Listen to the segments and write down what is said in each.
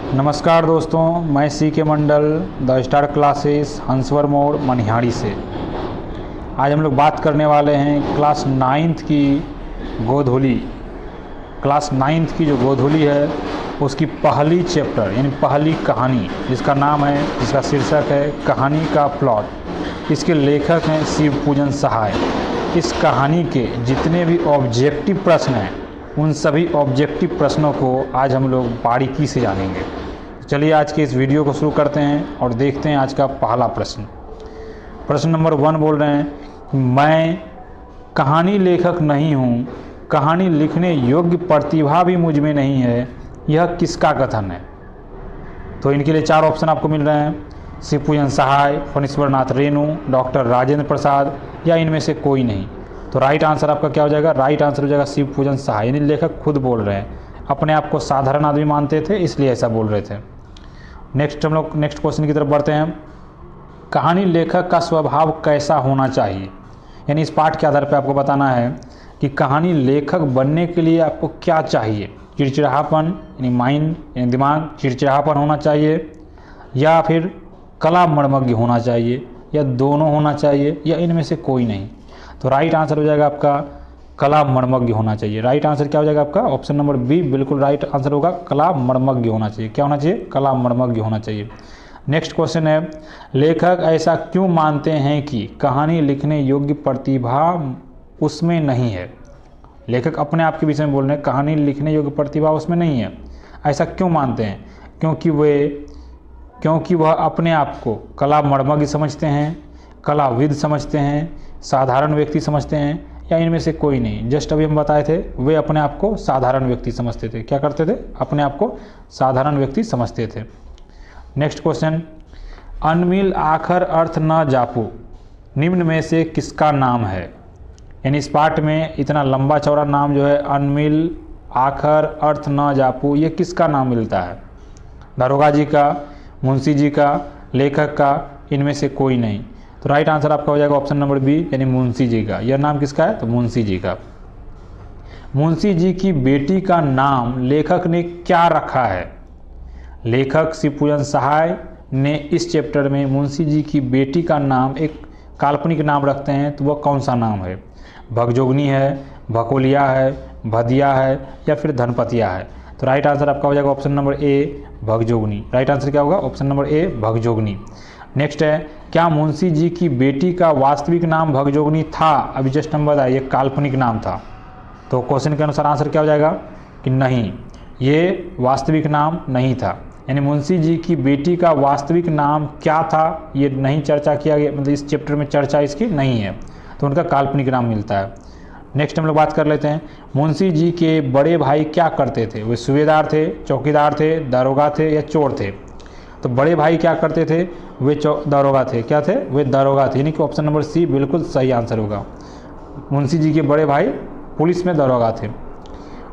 नमस्कार दोस्तों, मैं सी के मंडल द स्टार क्लासेस हंसवर मोड़ मनिहारी से। आज हम लोग बात करने वाले हैं क्लास 9th की गोधूली। क्लास 9th की जो गोधूली है उसकी पहली चैप्टर यानी पहली कहानी जिसका नाम है, जिसका शीर्षक है कहानी का प्लॉट। इसके लेखक हैं शिव पूजन सहाय। इस कहानी के जितने भी ऑब्जेक्टिव प्रश्न हैं उन सभी ऑब्जेक्टिव प्रश्नों को आज हम लोग बारीकी से जानेंगे। चलिए आज के इस वीडियो को शुरू करते हैं और देखते हैं आज का पहला प्रश्न। प्रश्न नंबर 1 बोल रहे हैं, मैं कहानी लेखक नहीं हूँ, कहानी लिखने योग्य प्रतिभा भी मुझ में नहीं है, यह किसका कथन है? तो इनके लिए 4 ऑप्शन आपको मिल रहे हैं, शिव पूजन सहाय, फणीश्वर नाथ रेणु, डॉक्टर राजेंद्र प्रसाद या इनमें से कोई नहीं। तो राइट आंसर आपका क्या हो जाएगा? राइट आंसर हो जाएगा शिव पूजन सहाय। यानी लेखक खुद बोल रहे हैं, अपने आप को साधारण आदमी मानते थे इसलिए ऐसा बोल रहे थे। हम लोग नेक्स्ट क्वेश्चन की तरफ बढ़ते हैं। कहानी लेखक का स्वभाव कैसा होना चाहिए? यानी इस पाठ के आधार पर आपको बताना है कि कहानी लेखक बनने के लिए आपको क्या चाहिए। चिड़चिड़ापन यानी माइंड यानी दिमाग चिड़चिड़ापन होना चाहिए, या फिर कला मर्मज्ञ होना चाहिए, या दोनों होना चाहिए, या इनमें से कोई नहीं। तो राइट आंसर हो जाएगा आपका कला मर्मज्ञ होना चाहिए। राइट आंसर क्या हो जाएगा आपका? ऑप्शन नंबर बी बिल्कुल राइट आंसर होगा, कला मर्मज्ञ होना चाहिए। क्या होना चाहिए? कला मर्मज्ञ होना चाहिए। नेक्स्ट क्वेश्चन है, लेखक ऐसा क्यों मानते हैं कि कहानी लिखने योग्य प्रतिभा उसमें नहीं है? लेखक अपने आप के विषय में बोल रहे हैं, कहानी लिखने योग्य प्रतिभा उसमें नहीं है। ऐसा क्यों मानते हैं? क्योंकि वह अपने आप को कला मर्मज्ञ समझते हैं, कलाविद समझते हैं, साधारण व्यक्ति समझते हैं, या इनमें से कोई नहीं। जस्ट अभी हम बताए थे, वे अपने आप को साधारण व्यक्ति समझते थे। क्या करते थे? अपने आप को साधारण व्यक्ति समझते थे। नेक्स्ट क्वेश्चन, अनमिल आखर अर्थ न जापू निम्न में से किसका नाम है? यानी इस पाठ में इतना लंबा चौड़ा नाम जो है अनमिल आखर अर्थ न जापू, ये किसका नाम मिलता है? दारोगा जी का, मुंशी जी का, लेखक का, इनमें से कोई नहीं। तो राइट आंसर आपका हो जाएगा ऑप्शन नंबर बी यानी मुंशी जी का। यह नाम किसका है? तो मुंशी जी का। मुंशी जी की बेटी का नाम लेखक ने क्या रखा है? लेखक शिव पूजन सहाय ने इस चैप्टर में मुंशी जी की बेटी का नाम एक काल्पनिक नाम रखते हैं, तो वह कौन सा नाम है? भगजोगनी है, भकोलिया है, भदिया है, या फिर धनपतिया है? तो राइट आंसर आपका हो जाएगा option number A Bhagjogni. Right answer क्या होगा? Option number A Bhagjogni. Next है, क्या मुंशी जी की बेटी का वास्तविक नाम भगजोगनी था? अभी जस्ट हम बताया ये काल्पनिक नाम था। तो क्वेश्चन के अनुसार आंसर क्या हो जाएगा कि नहीं, ये वास्तविक नाम नहीं था। यानी मुंशी जी की बेटी का वास्तविक नाम क्या था ये नहीं चर्चा किया गया, मतलब इस चैप्टर में चर्चा इसकी नहीं है, तो उनका काल्पनिक नाम मिलता है। नेक्स्ट हम लोग बात कर लेते हैं, मुंशी जी के बड़े भाई क्या करते थे? वे सूबेदार थे, चौकीदार थे, दारोगा थे, या चोर थे? तो बड़े भाई क्या करते थे? वे दारोगा थे। क्या थे? वे दारोगा थे। यानी कि ऑप्शन नंबर सी बिल्कुल सही आंसर होगा। मुंशी जी के बड़े भाई पुलिस में दारोगा थे।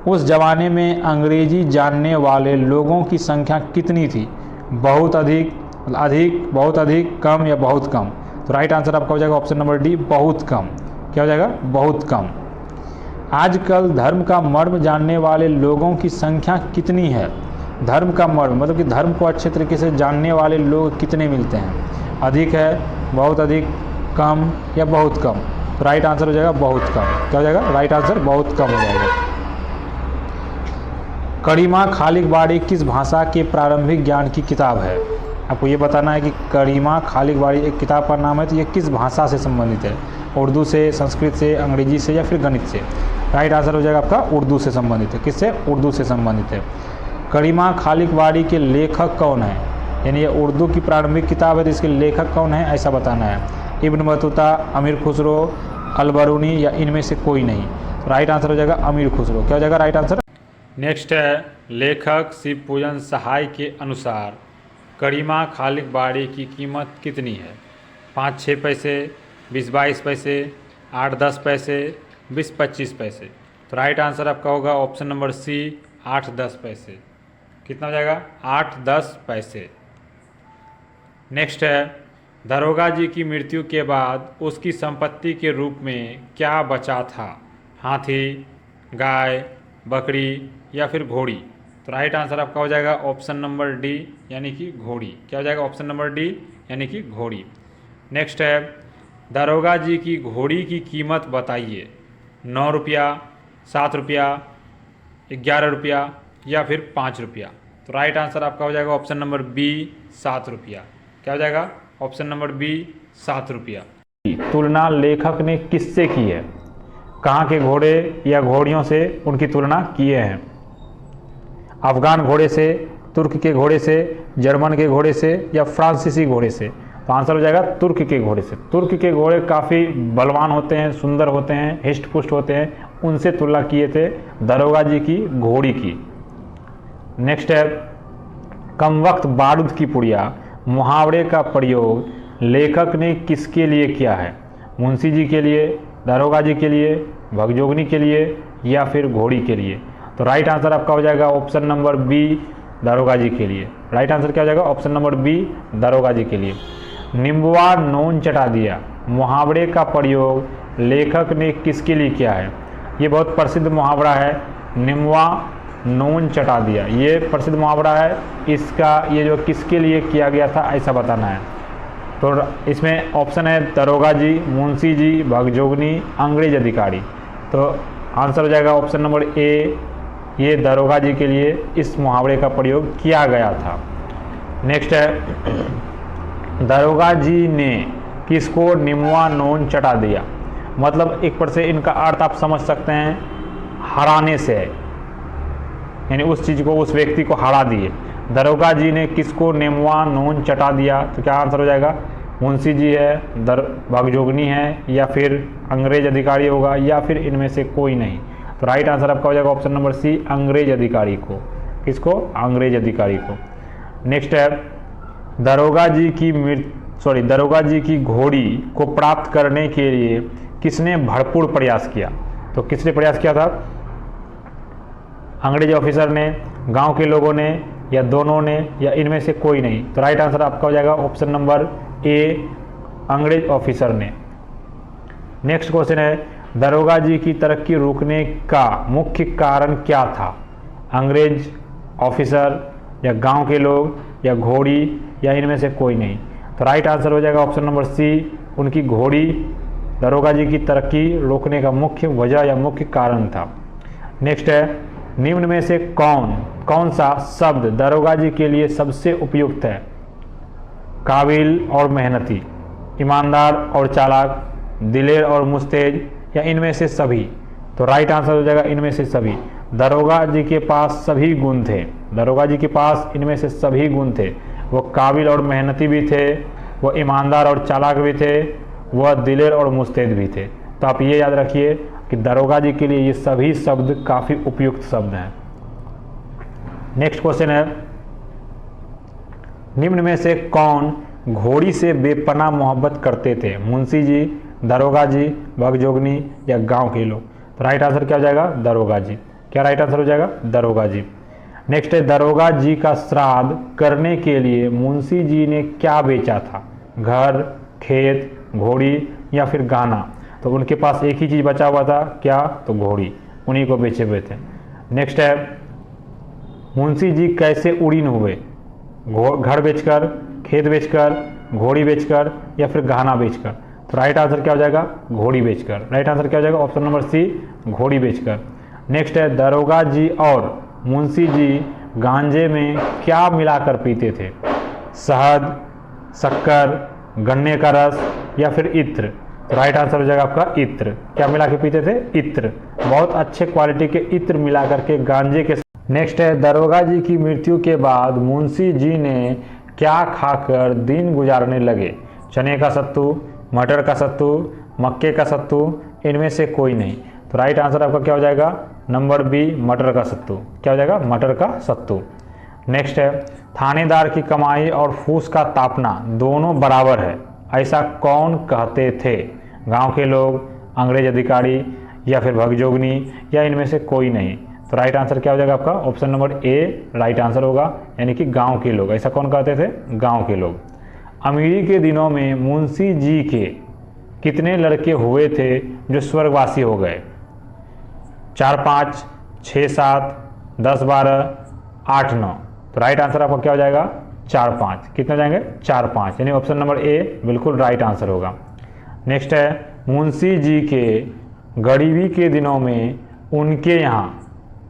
उस जमाने में अंग्रेजी जानने वाले लोगों की संख्या कितनी थी? बहुत अधिक, अधिक, बहुत अधिक, कम, या बहुत कम? तो राइट आंसर आपका हो जाएगा ऑप्शन नंबर डी बहुत कम। क्या हो जाएगा? बहुत कम। आजकल धर्म का मर्म जानने वाले लोगों की संख्या कितनी है? धर्म का मर्म मतलब कि धर्म को अच्छे तरीके से जानने वाले लोग कितने मिलते हैं? अधिक है, बहुत अधिक, कम, या बहुत कम? तो राइट आंसर हो जाएगा बहुत कम। क्या हो जाएगा? राइट आंसर बहुत कम हो जाएगा। करीमा खालिक बाड़ी किस भाषा के प्रारंभिक ज्ञान की किताब है? आपको ये बताना है कि करीमा खालिक बाड़ी एक किताब का नाम है, तो ये किस भाषा से संबंधित है? उर्दू से, संस्कृत से, अंग्रेजी से, या फिर गणित से? राइट आंसर हो जाएगा आपका उर्दू से संबंधित है। किससे? उर्दू से संबंधित है। करीमा खालिक बाड़ी के लेखक कौन है? यानी ये उर्दू की प्रारंभिक किताब है, तो इसके लेखक कौन है ऐसा बताना है। इब्न बतूता, अमीर खुसरो, अलबरूनी, या इनमें से कोई नहीं? तो राइट आंसर हो जाएगा अमीर खुसरो। क्या हो जाएगा राइट आंसर? नेक्स्ट है, लेखक शिव पूजन सहाय के अनुसार करीमा खालिक बाड़ी की कीमत कितनी है? 5-6 पैसे, 20-22 पैसे, 8-10 पैसे, 20-25 पैसे? तो राइट आंसर आपका होगा ऑप्शन नंबर सी 8-10 पैसे। कितना हो जाएगा? 8-10 पैसे। नेक्स्ट है, दारोगा जी की मृत्यु के बाद उसकी संपत्ति के रूप में क्या बचा था? हाथी, गाय, बकरी, या फिर घोड़ी? तो राइट आंसर आपका हो जाएगा ऑप्शन नंबर डी यानी कि घोड़ी। क्या हो जाएगा? ऑप्शन नंबर डी यानी कि घोड़ी। नेक्स्ट है, दारोगा जी की घोड़ी की कीमत बताइए। 9 रुपया, 7 रुपया, 11 रुपया या फिर 5 रुपया। तो राइट आंसर आपका हो जाएगा ऑप्शन नंबर बी 7 रुपया। क्या हो जाएगा? ऑप्शन नंबर बी 7 रुपया। तुलना लेखक ने किससे की है? कहाँ के घोड़े या घोड़ियों से उनकी तुलना किए हैं? अफगान घोड़े से, तुर्क के घोड़े से, जर्मन के घोड़े से या फ्रांसीसी घोड़े से। तो आंसर हो जाएगा तुर्क के घोड़े से। तुर्क के घोड़े काफ़ी बलवान होते हैं, सुंदर होते हैं, हिष्ट पुष्ट होते हैं, उनसे तुलना किए थे दारोगा जी की घोड़ी की। नेक्स्ट है, कम वक्त बारूद की पुड़िया मुहावरे का प्रयोग लेखक ने किसके लिए किया है? मुंशी जी के लिए, दारोगा जी के लिए, भगजोगनी के लिए या फिर घोड़ी के लिए। तो राइट आंसर आपका हो जाएगा ऑप्शन नंबर बी दारोगा जी के लिए। राइट आंसर क्या हो जाएगा? ऑप्शन नंबर बी दारोगा जी के लिए। निम्बुआ नोन चटा दिया मुहावरे का प्रयोग लेखक ने किसके लिए किया है? ये बहुत प्रसिद्ध मुहावरा है, निम्बुआ नोन चटा दिया। ये प्रसिद्ध मुहावरा है, इसका ये जो किसके लिए किया गया था ऐसा बताना है। तो इसमें ऑप्शन है दारोगा जी, मुंशी जी, भगजोगनी, अंग्रेज अधिकारी। तो आंसर हो जाएगा ऑप्शन नंबर ए, ये दारोगा जी के लिए इस मुहावरे का प्रयोग किया गया था। नेक्स्ट है, दारोगा जी ने किसको निम्बुआ नोन चटा दिया? मतलब एक पर से इनका अर्थ आप समझ सकते हैं, हराने से, यानी उस चीज़ को, उस व्यक्ति को हरा दिए। दारोगा जी ने किसको निम्बुआ नोन चटा दिया? तो क्या आंसर हो जाएगा? मुंशी जी है, भगजोगनी है या फिर अंग्रेज अधिकारी होगा या फिर इनमें से कोई नहीं। तो राइट आंसर आपका हो जाएगा ऑप्शन नंबर सी अंग्रेज अधिकारी को। किसको? अंग्रेज अधिकारी को। नेक्स्ट है, दारोगा जी की घोड़ी को प्राप्त करने के लिए किसने भरपूर प्रयास किया? तो किसने प्रयास किया था? अंग्रेज ऑफिसर ने, गांव के लोगों ने या दोनों ने या इनमें से कोई नहीं। तो राइट आंसर आपका हो जाएगा ऑप्शन नंबर ए अंग्रेज ऑफिसर ने। नेक्स्ट क्वेश्चन है, दारोगा जी की तरक्की रुकने का मुख्य कारण क्या था? अंग्रेज ऑफिसर या गांव के लोग या घोड़ी या इनमें से कोई नहीं। तो राइट आंसर हो जाएगा ऑप्शन नंबर सी, उनकी घोड़ी दारोगा जी की तरक्की रोकने का मुख्य वजह या मुख्य कारण था। नेक्स्ट है, निम्न में से कौन सा शब्द दारोगा जी के लिए सबसे उपयुक्त है? काबिल और मेहनती, ईमानदार और चालाक, दिलेर और मुस्तैद या इनमें से सभी। तो राइट आंसर हो जाएगा इनमें से सभी। दारोगा जी के पास सभी गुण थे, दारोगा जी के पास इनमें से सभी गुण थे। वो काबिल और मेहनती भी थे, वो ईमानदार और चालाक भी थे, वह दिलेर और मुस्तैद भी थे। तो आप ये याद रखिए कि दारोगा जी के लिए ये सभी शब्द काफ़ी उपयुक्त शब्द हैं। नेक्स्ट क्वेश्चन है, निम्न में से कौन घोड़ी से बेपनाह मोहब्बत करते थे? मुंशी जी, दारोगा जी, भगजोगनी या गांव के लोग। तो राइट आंसर क्या हो जाएगा? दारोगा जी। क्या राइट आंसर हो जाएगा? दारोगा जी। नेक्स्ट है, दारोगा जी का श्राद्ध करने के लिए मुंशी जी ने क्या बेचा था? घर, खेत, घोड़ी या फिर गहना। तो उनके पास एक ही चीज़ बचा हुआ था, क्या? तो घोड़ी, उन्हीं को बेचे हुए थे। नेक्स्ट है, मुंशी जी कैसे उड़ीन हुए? घर बेचकर, खेत बेचकर, घोड़ी बेचकर या फिर गहना बेचकर। तो राइट आंसर क्या हो जाएगा? घोड़ी बेचकर। राइट आंसर क्या हो जाएगा? ऑप्शन नंबर सी घोड़ी बेचकर। नेक्स्ट है, दारोगा जी और मुंशी जी गांजे में क्या मिलाकर पीते थे? शहद, शक्कर, गन्ने का रस या फिर इत्र। तो राइट आंसर हो जाएगा आपका इत्र। क्या मिला के पीते थे? इत्र। बहुत अच्छे क्वालिटी के इत्र मिला करके गांजे के। नेक्स्ट है, दारोगा जी की मृत्यु के बाद मुंशी जी ने क्या खाकर दिन गुजारने लगे? चने का सत्तू, मटर का सत्तू, मक्के का सत्तू, इनमें से कोई नहीं। तो राइट आंसर आपका क्या हो जाएगा? नंबर बी मटर का सत्तू। क्या हो जाएगा? मटर का सत्तू। नेक्स्ट है, थानेदार की कमाई और फूस का तापना दोनों बराबर है, ऐसा कौन कहते थे? गांव के लोग, अंग्रेज अधिकारी या फिर भगजोगनी या इनमें से कोई नहीं। तो राइट आंसर क्या हो जाएगा आपका? ऑप्शन नंबर ए राइट आंसर होगा, यानी कि गांव के लोग। ऐसा कौन कहते थे? गांव के लोग। अमीरी के दिनों में मुंशी जी के कितने लड़के हुए थे जो स्वर्गवासी हो गए? 4, 5, 6, 7, 10, 12 8 9, तो राइट आंसर आपका क्या हो जाएगा 4 5, कितने जाएंगे 4 5, यानी ऑप्शन नंबर ए बिल्कुल राइट आंसर होगा। नेक्स्ट है मुंशी जी के गरीबी के दिनों में उनके यहाँ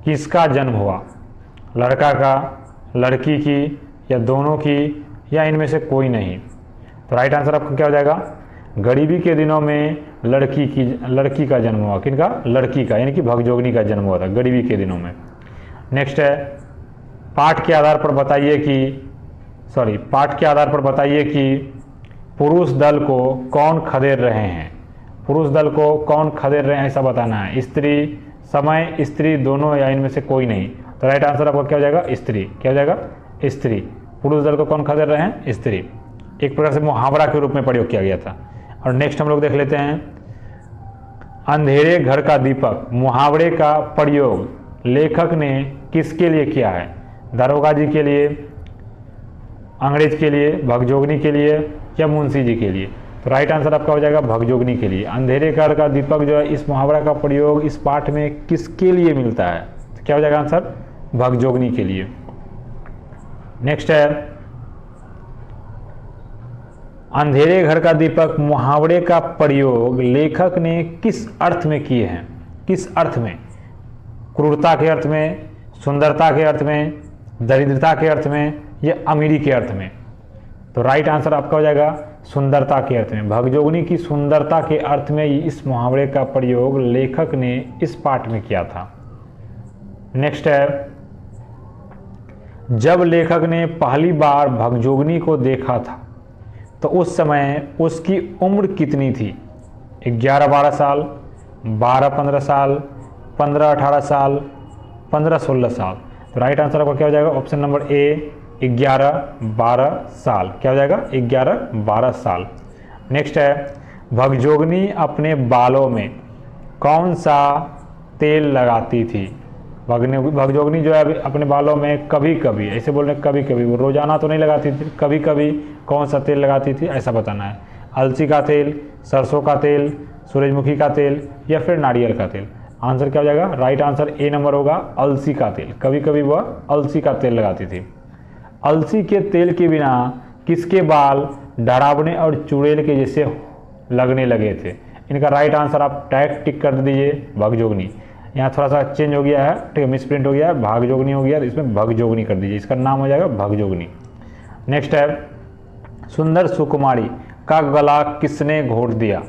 किसका जन्म हुआ, लड़का का, लड़की की, या दोनों की, या इनमें से कोई नहीं। तो राइट आंसर आपका क्या हो जाएगा, गरीबी के दिनों में लड़की का जन्म हुआ, किनका, लड़की का, यानी कि भगजोगनी का जन्म हुआ था गरीबी के दिनों में। नेक्स्ट है पाठ के आधार पर बताइए कि पुरुष दल को कौन खदेड़ रहे हैं, पुरुष दल को कौन खदेड़ रहे हैं ऐसा बताना है, स्त्री, समय, स्त्री, दोनों, या इनमें से कोई नहीं। तो राइट आंसर आपका क्या हो जाएगा स्त्री, क्या हो जाएगा स्त्री, पुरुष दल को कौन खदेड़ रहे हैं, स्त्री, एक प्रकार से मुहावरा के रूप में प्रयोग किया गया था। और नेक्स्ट हम लोग देख लेते हैं अंधेरे घर का दीपक मुहावरे का प्रयोग लेखक ने किसके लिए किया है, दरोगा जी के लिए, अंग्रेज के लिए, भगजोगनी के लिए, या मुंशी जी के लिए। तो राइट आंसर आपका हो जाएगा भगजोगनी के लिए। अंधेरे घर का दीपक जो है इस मुहावरा का प्रयोग इस पाठ में किसके लिए मिलता है, तो क्या हो जाएगा आंसर भगजोगनी के लिए। नेक्स्ट है अंधेरे घर का दीपक मुहावरे का प्रयोग लेखक ने किस अर्थ में किए हैं, किस अर्थ में, क्रूरता के अर्थ में, सुंदरता के अर्थ में, दरिद्रता के अर्थ में, या अमीरी के अर्थ में। तो राइट आंसर आपका हो जाएगा सुंदरता के अर्थ में, भगजोगनी की सुंदरता के अर्थ में इस मुहावरे का प्रयोग लेखक ने इस पाठ में किया था। नेक्स्ट है जब लेखक ने पहली बार भगजोगनी को देखा था तो उस समय उसकी उम्र कितनी थी, 11-12 साल, 12-15 साल, 15-18 साल, 15-16 साल। तो राइट आंसर आपका क्या हो जाएगा ऑप्शन नंबर ए 11-12 साल, क्या हो जाएगा 11-12 साल। नेक्स्ट है भगजोगनी अपने बालों में कौन सा तेल लगाती थी, भगजोगनी जो है अपने बालों में कभी कभी, ऐसे बोल रहे कभी कभी, वो रोजाना तो नहीं लगाती थी, कभी कभी कौन सा तेल लगाती थी ऐसा बताना है, अलसी का तेल, सरसों का तेल, सूरजमुखी का तेल, या फिर नारियल का तेल। आंसर क्या हो जाएगा, राइट आंसर ए नंबर होगा अलसी का तेल, कभी कभी वह अलसी का तेल लगाती थी। अलसी के तेल के बिना किसके बाल डरावने और चुड़ैल के जैसे लगने लगे थे, इनका राइट आंसर आप डायरेक्ट टिक कर दीजिए भगजोगनी। यहाँ थोड़ा सा चेंज हो गया है, ठीक है, मिसप्रिंट हो गया है, भागजोगनी हो गया, तो इसमें भगजोगनी कर दीजिए, इसका नाम हो जाएगा भगजोगनी। नेक्स्ट है सुंदर सुकुमारी का गला किसने घोट दिया,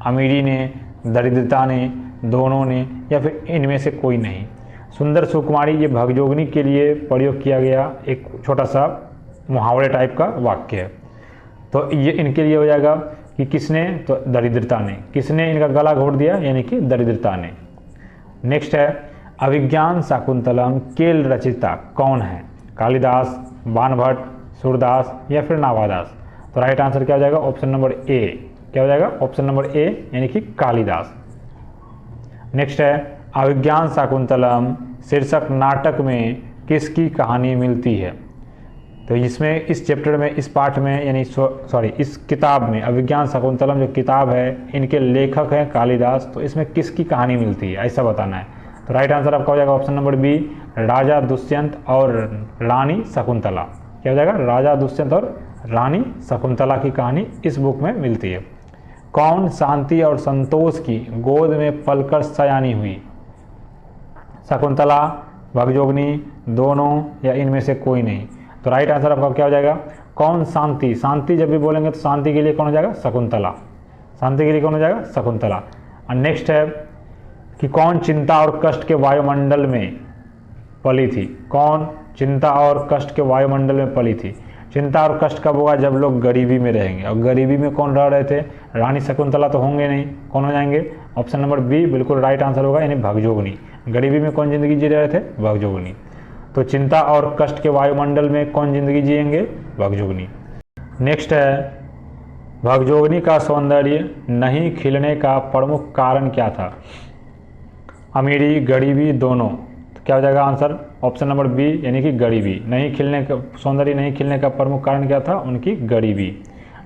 अमीरी ने, दरिद्रता ने, दोनों ने, या फिर इनमें से कोई नहीं। सुंदर सुकुमारी ये भगजोगनी के लिए प्रयोग किया गया एक छोटा सा मुहावरे टाइप का वाक्य है। तो ये इनके लिए हो जाएगा कि किसने, तो दरिद्रता ने, किसने इनका गला घोट दिया, यानी कि दरिद्रता ने। नेक्स्ट है अभिज्ञान शाकुंतलम के रचयिता कौन है, कालिदास, बाणभट्ट, सूरदास, या फिर नाभादास। तो राइट आंसर क्या हो जाएगा ऑप्शन नंबर ए, क्या हो जाएगा ऑप्शन नंबर ए, यानी कि कालिदास। नेक्स्ट है अभिज्ञान शाकुंतलम शीर्षक नाटक में किसकी कहानी मिलती है। तो इसमें इस चैप्टर में, इस पाठ में, यानी इस किताब में अभिज्ञान शाकुंतलम जो किताब है इनके लेखक हैं कालिदास, तो इसमें किसकी कहानी मिलती है ऐसा बताना है। तो राइट आंसर आपका हो जाएगा ऑप्शन नंबर बी, राजा दुष्यंत और रानी शकुंतला। क्या हो जाएगा, राजा दुष्यंत और रानी शकुंतला की कहानी इस बुक में मिलती है। कौन शांति और संतोष की गोद में पलकर सयानी हुई, शकुंतला, भगजोगनी, दोनों, या इनमें से कोई नहीं। तो राइट आंसर आपका क्या हो जाएगा, कौन शांति, शांति जब भी बोलेंगे तो शांति के लिए कौन हो जाएगा, शकुंतला, शांति के लिए कौन हो जाएगा, शकुंतला। और नेक्स्ट है कि कौन चिंता और कष्ट के वायुमंडल में पली थी, कौन चिंता और कष्ट के वायुमंडल में पली थी। चिंता और कष्ट कब होगा, जब लोग गरीबी में रहेंगे, और गरीबी में कौन रह रहे थे, रानी शकुंतला तो होंगे नहीं, कौन हो जाएंगे, ऑप्शन नंबर बी बिल्कुल राइट आंसर होगा, यानी भगजोगनी। गरीबी में कौन जिंदगी जी रहे थे, भगजोगनी। तो चिंता और कष्ट के वायुमंडल में कौन जिंदगी जिएंगे, भगजोगनी। नेक्स्ट है भगजोगनी का सौंदर्य नहीं खिलने का प्रमुख कारण क्या था, अमीरी, गरीबी, दोनों। तो क्या हो जाएगा आंसर, ऑप्शन नंबर बी, यानी कि गरीबी। नहीं खिलने का, सौंदर्य नहीं खिलने का प्रमुख कारण क्या था, उनकी गरीबी।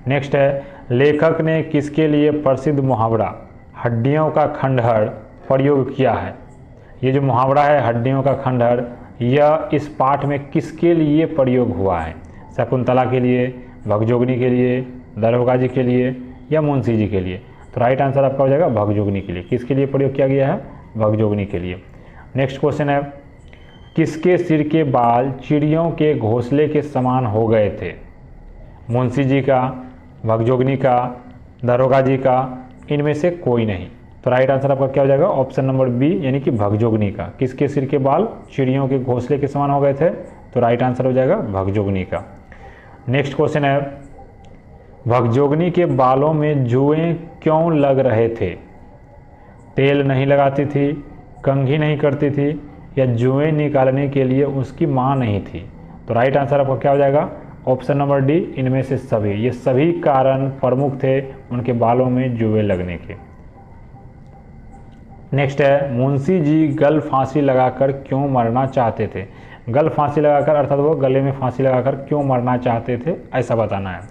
नेक्स्ट है लेखक ने किसके लिए प्रसिद्ध मुहावरा हड्डियों का खंडहर प्रयोग किया है। ये जो मुहावरा है हड्डियों का खंडहर, यह इस पाठ में किसके लिए प्रयोग हुआ है? शकुंतला के लिए, भगजोगनी के लिए, दरोगा जी के लिए या मुंशी जी के लिए? तो राइट आंसर आपका हो जाएगा भगजोगनी के लिए। किसके लिए प्रयोग किया गया है? भगजोगनी के लिए। नेक्स्ट क्वेश्चन है, किसके सिर के बाल चिड़ियों के घोंसले के समान हो गए थे? मुंशी जी का, भगजोगनी का, दरोगा जी का, इनमें से कोई नहीं। तो राइट आंसर आपका क्या हो जाएगा? ऑप्शन नंबर बी, यानी कि भगजोगनी का। किसके सिर के बाल चिड़ियों के घोंसले के समान हो गए थे? तो राइट आंसर हो जाएगा भगजोगनी का। नेक्स्ट क्वेश्चन है, भगजोगनी के बालों में जुएं क्यों लग रहे थे? तेल नहीं लगाती थी, कंघी नहीं करती थी, या जुएं निकालने के लिए उसकी माँ नहीं थी? तो राइट आंसर आपका क्या हो जाएगा? ऑप्शन नंबर डी, इनमें से सभी। ये सभी कारण प्रमुख थे उनके बालों में जुएं लगने के। नेक्स्ट है, मुंशी जी गल फांसी लगाकर क्यों मरना चाहते थे? गल फांसी लगाकर अर्थात वो गले में फांसी लगाकर क्यों मरना चाहते थे, ऐसा बताना है।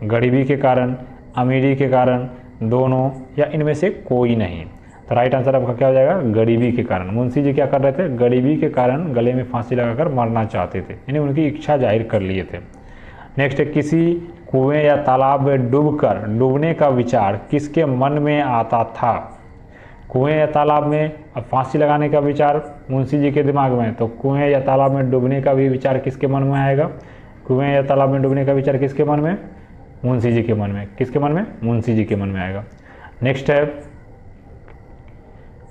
गरीबी के कारण, अमीरी के कारण, दोनों, या इनमें से कोई नहीं? तो राइट आंसर आपका क्या हो जाएगा? गरीबी के कारण। मुंशी जी क्या कर रहे थे? गरीबी के कारण गले में फांसी लगाकर मरना चाहते थे, यानी उनकी इच्छा जाहिर कर लिए थे। नेक्स्ट है, किसी कुएं या तालाब में डूबने का विचार किसके मन में आता था? कुएं या तालाब में अब फांसी लगाने का विचार मुंशी जी के दिमाग में, तो कुएं या तालाब में डूबने का भी विचार किसके मन में आएगा? कुएं या तालाब में डूबने का विचार किसके मन में? मुंशी जी के मन में। किसके मन में? मुंशी जी के मन में आएगा। नेक्स्ट है,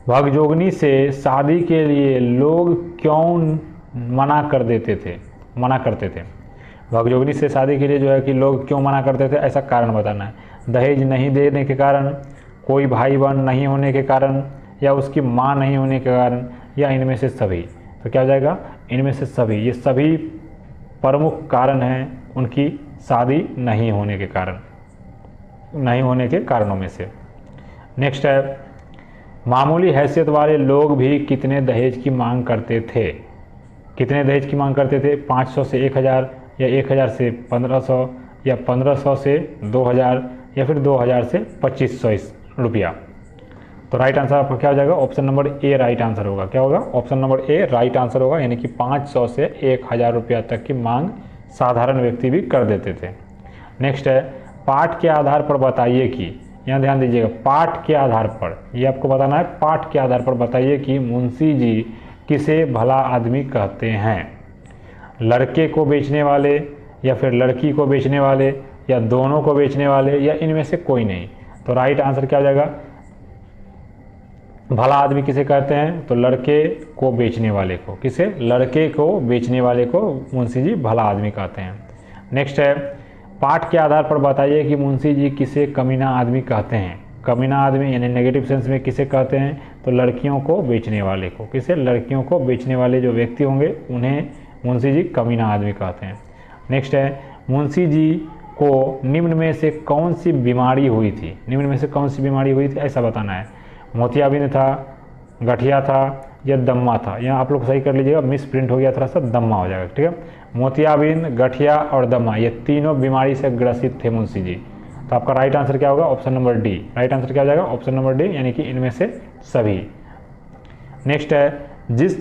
भगजोगनी से शादी के लिए लोग क्यों मना करते थे? भगजोगनी से शादी के लिए जो है कि लोग क्यों मना करते थे, ऐसा कारण बताना है। दहेज नहीं देने के कारण, कोई भाई बहन नहीं होने के कारण, या उसकी माँ नहीं होने के कारण, या इनमें से सभी? तो क्या हो जाएगा? इनमें से सभी। ये सभी प्रमुख कारण हैं उनकी शादी नहीं होने के कारणों में से। नेक्स्ट है, मामूली हैसियत वाले लोग भी कितने दहेज की मांग करते थे? कितने दहेज की मांग करते थे? 500 से 1000, या 1000 से 1500, या 1500 से 2000, या फिर 2000 से 2500 रुपया? तो राइट आंसर आपका क्या हो जाएगा? ऑप्शन नंबर ए राइट आंसर होगा। क्या होगा? ऑप्शन नंबर ए राइट आंसर होगा, यानी कि 500 से 1000 रुपया तक की मांग साधारण व्यक्ति भी कर देते थे। नेक्स्ट है, पाठ के आधार पर बताइए कि, यहाँ ध्यान दीजिएगा, पाठ के आधार पर, ये आपको बताना है, पाठ के आधार पर बताइए कि मुंशी जी किसे भला आदमी कहते हैं? लड़के को बेचने वाले, या फिर लड़की को बेचने वाले, या दोनों को बेचने वाले, या इनमें से कोई नहीं? तो राइट आंसर क्या हो जाएगा? भला आदमी किसे कहते हैं? तो लड़के को बेचने वाले को। किसे? लड़के को बेचने वाले को मुंशी जी भला आदमी कहते हैं। नेक्स्ट है, पाठ के आधार पर बताइए कि मुंशी जी किसे कमीना आदमी कहते हैं? कमीना आदमी यानी नेगेटिव सेंस में किसे कहते हैं? तो लड़कियों को बेचने वाले को। किसे? लड़कियों को बेचने वाले जो व्यक्ति होंगे उन्हें मुंशी जी कमीना आदमी कहते हैं। नेक्स्ट है, मुंशी जी को निम्न में से कौन सी बीमारी हुई थी? निम्न में से कौन सी बीमारी हुई थी, ऐसा बताना है। मोतियाबिंद था, गठिया था, या दम्मा था? यहाँ आप लोग सही कर लीजिएगा, मिस प्रिंट हो गया थोड़ा सा, दम्मा हो जाएगा। ठीक है, मोतियाबिंद, गठिया और दम्मा, ये तीनों बीमारी से ग्रसित थे मुंशी जी। तो आपका राइट आंसर क्या होगा? Option number D. Right answer क्या हो जाएगा? ऑप्शन नंबर डी, यानी कि इनमें से सभी। नेक्स्ट है, जिस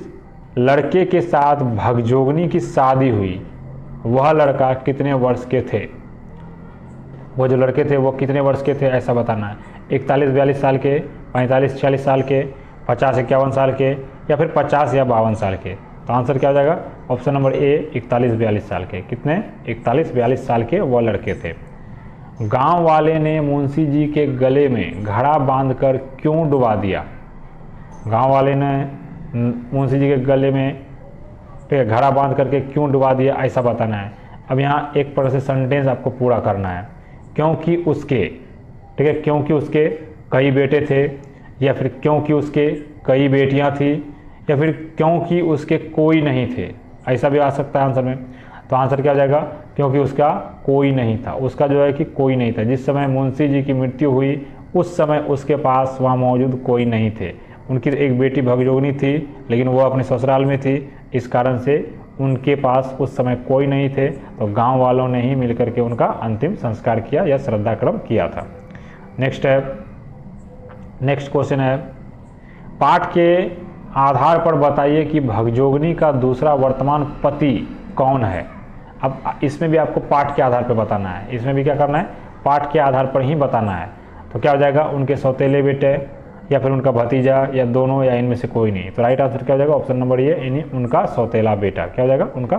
लड़के के साथ भगजोगनी की शादी हुई वह लड़का कितने वर्ष के थे? वो जो लड़के थे वो कितने वर्ष के थे, ऐसा बताना है। 41-42 साल के, 45-46 साल के, 50-51 साल के, या फिर 50 या 52 साल के? तो आंसर क्या हो जाएगा? ऑप्शन नंबर ए 41-42 साल के। कितने? 41-42 साल के वो लड़के थे। गांव वाले ने मुंशी जी के गले में घड़ा बांधकर क्यों डुबा दिया? गांव वाले ने मुंशी जी के गले में घड़ा बांध करके क्यों डुबा दिया, ऐसा बताना है। अब यहाँ एक प्रकार से सेंटेंस आपको पूरा करना है। क्योंकि उसके, ठीक है, क्योंकि उसके कई बेटे थे, या फिर क्योंकि उसके कई बेटियां थी, या फिर क्योंकि उसके कोई नहीं थे, ऐसा भी आ सकता है आंसर में। तो आंसर क्या हो जाएगा? क्योंकि उसका कोई नहीं था। उसका जो है कि कोई नहीं था। जिस समय मुंशी जी की मृत्यु हुई उस समय उसके पास वहाँ मौजूद कोई नहीं थे। उनकी एक बेटी भगजोगनी थी, लेकिन वो अपने ससुराल में थी, इस कारण से उनके पास उस समय कोई नहीं थे। तो गांव वालों ने ही मिलकर के उनका अंतिम संस्कार किया या श्रद्धाक्रम किया था। नेक्स्ट क्वेश्चन है, पाठ के आधार पर बताइए कि भगजोगनी का दूसरा वर्तमान पति कौन है। अब इसमें भी आपको पाठ के आधार पर बताना है, इसमें भी क्या करना है, पाठ के आधार पर ही बताना है। तो क्या हो जाएगा, उनके सौतेले बेटे या फिर उनका भतीजा या दोनों या इनमें से कोई नहीं। तो राइट आंसर क्या हो जाएगा, ऑप्शन नंबर ए, उनका सौतेला बेटा। क्या हो जाएगा, उनका